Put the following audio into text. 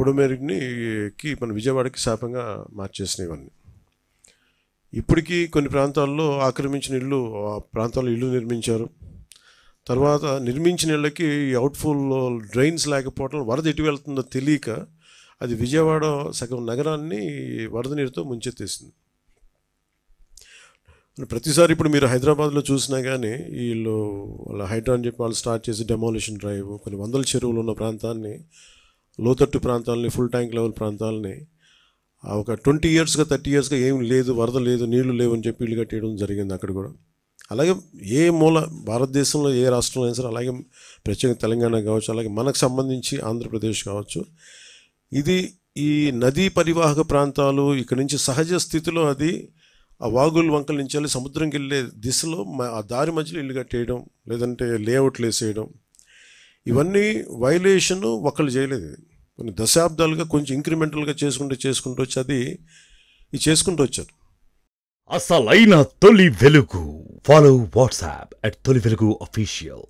బుడమేరుకి మన విజయవాడకి శాపంగా మార్చేసినాయి ఇవన్నీ. ఇప్పటికీ కొన్ని ప్రాంతాల్లో ఆక్రమించిన ఇళ్ళు, ఆ ప్రాంతాల్లో ఇల్లు నిర్మించారు. తర్వాత నిర్మించిన ఇళ్ళకి అవుట్ఫుల్ డ్రైన్స్ లేకపోవడం, వరద ఎటు వెళ్తుందో తెలియక అది విజయవాడ సగం నగరాన్ని వరద నీరుతో ముంచెత్తేసింది. ప్రతిసారి ఇప్పుడు మీరు హైదరాబాద్లో చూసినా కానీ వీళ్ళు వాళ్ళ హైడ్రా అని చెప్పి వాళ్ళు స్టార్ట్ చేసి డెమాలిషన్ డ్రైవ్, కొన్ని వందల చెరువులు ఉన్న ప్రాంతాన్ని, లోతట్టు ప్రాంతాలని, ఫుల్ ట్యాంక్ లెవెల్ ప్రాంతాలని ఒక 20 yearsగా 30 yearsగా ఏం లేదు, వరద లేదు, నీళ్లు లేవు అని చెప్పి ఇల్లు కట్టేయడం జరిగింది అక్కడ కూడా. అలాగే ఏ మూల భారతదేశంలో ఏ రాష్ట్రంలో అయినా సరే, అలాగే ప్రత్యేకంగా తెలంగాణ కావచ్చు, అలాగే మనకు సంబంధించి ఆంధ్రప్రదేశ్ కావచ్చు, ఇది ఈ నదీ పరివాహక ప్రాంతాలు ఇక్కడ నుంచి సహజ స్థితిలో అది ఆ వాగుల వంకల నుంచి వెళ్ళి సముద్రంకి వెళ్ళే దిశలో ఆ దారి మధ్యలో ఇల్లు కట్టేయడం, లేదంటే లేఅవుట్లు వేసేయడం, ఇవన్నీ వైలేషను ఒకళ్ళు చేయలేదు. కొన్ని దశాబ్దాలుగా కొంచెం ఇంక్రిమెంటల్గా చేసుకుంటూ వచ్చి అది చేసుకుంటూ వచ్చారు. అసలైన తొలి వెలుగు. ఫాలో వాట్సాప్ @తొలి వెలుగు official.